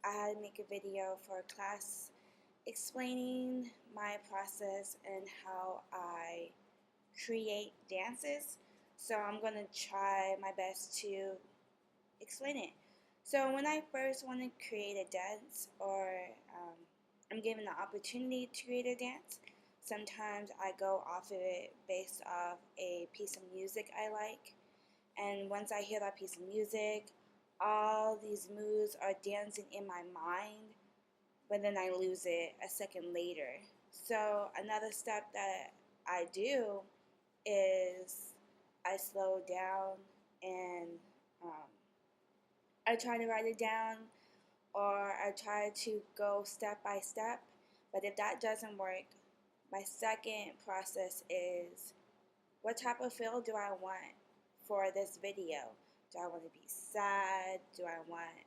I had to make a video for a class explaining my process and how I create dances. So I'm going to try my best to explain it. So when I first want to create a dance or I'm given the opportunity to create a dance, sometimes I go off of it based off a piece of music I like. And once I hear that piece of music, all these moves are dancing in my mind, but then I lose it a second later. So another step that I do is I slow down and um, I try to write it down or I try to go step by step. But if that doesn't work, my second process is what type of feel do I want for this video? Do I want to be sad? Do I want it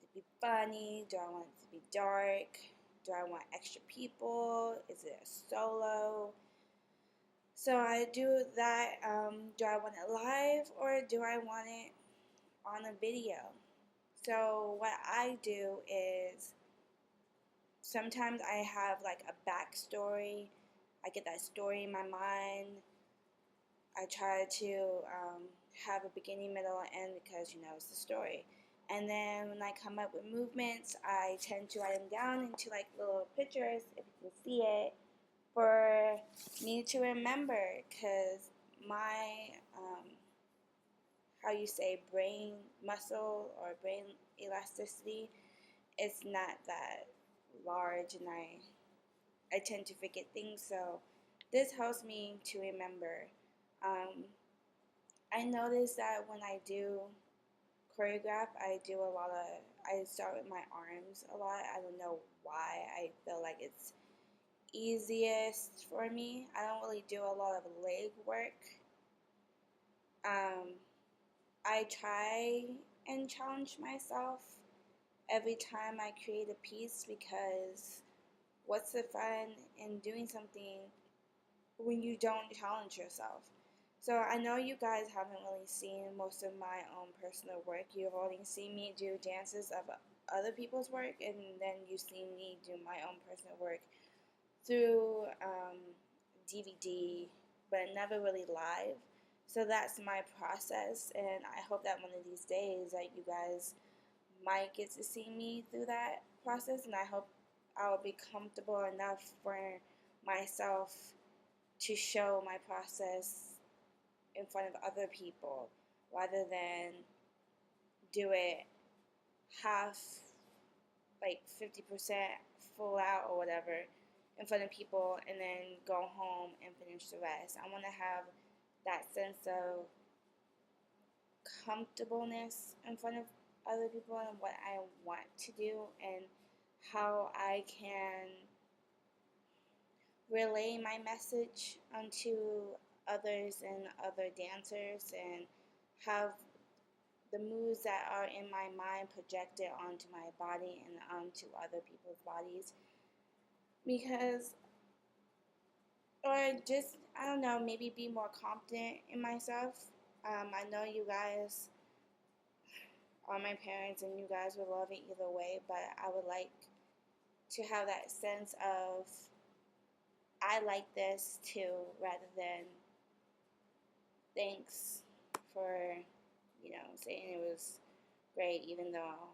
to be funny? Do I want it to be dark? Do I want extra people? Is it a solo? So I do that. Do I want it live or do I want it on a video? So what I do is sometimes I have like a backstory. I get that story in my mind. I try to have a beginning, middle, and end because it's the story. And then when I come up with movements, I tend to write them down into like little pictures, if you can see it, for me to remember. Because my how you say brain muscle or brain elasticity is not that large, and I tend to forget things. So this helps me to remember. Um, I notice that when I do choreograph, I start with my arms a lot. I don't know why. I feel like it's easiest for me. I don't really do a lot of leg work. Um, I try and challenge myself every time I create a piece because what's the fun in doing something when you don't challenge yourself? So I know you guys haven't really seen most of my own personal work. You've only seen me do dances of other people's work, and then you've seen me do my own personal work through DVD, but never really live. So that's my process, and I hope that one of these days that you guys might get to see me through that process, and I hope I'll be comfortable enough for myself to show my process in front of other people rather than do it half, like 50% full out or whatever in front of people and then go home and finish the rest. I want to have that sense of comfortableness in front of other people and what I want to do and how I can relay my message onto others and other dancers and have the moves that are in my mind projected onto my body and onto other people's bodies because or just I don't know, maybe be more confident in myself. I know you guys are my parents and you guys will love it either way, but I would like to have that sense of I like this too rather than thanks for saying it was great even though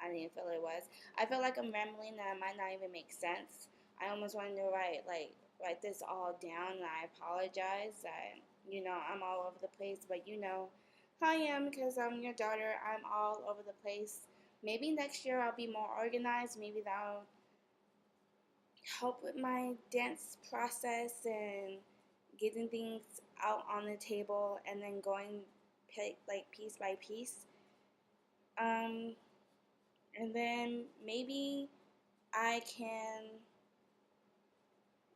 I didn't feel it was. I feel like I'm rambling that might not even make sense. I almost wanted to write this all down, and I apologize that I'm all over the place, but how I am because I'm your daughter. I'm all over the place. Maybe next year I'll be more organized. Maybe that'll help with my dance process and getting things out on the table and then going like piece by piece. Um, and then maybe I can,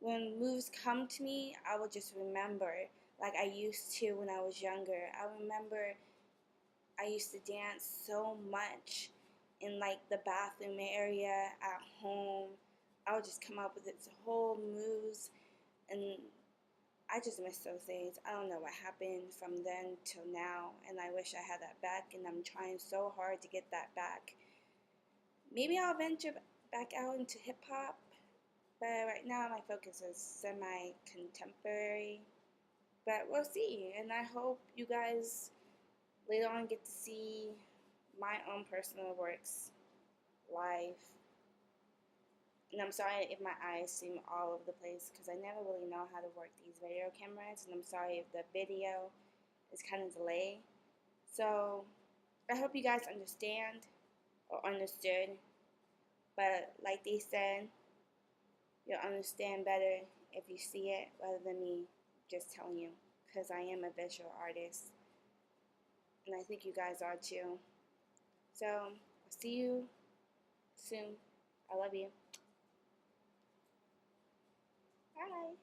when moves come to me, I will just remember like I used to when I was younger. I remember I used to dance so much in like the bathroom area at home. I would just come up with its whole moves and I just miss those days. I don't know what happened from then till now and I wish I had that back and I'm trying so hard to get that back. maybe I'll venture back out into hip hop, but right now my focus is semi contemporary. But we'll see, and I hope you guys later on get to see my own personal works live. And I'm sorry if my eyes seem all over the place because I never really know how to work these video cameras, and I'm sorry if the video is kind of delayed. So I hope you guys understand or understood. But like they said, you'll understand better if you see it rather than me just telling you, because I am a visual artist, and I think you guys are too. So I'll see you soon. I love you. Bye.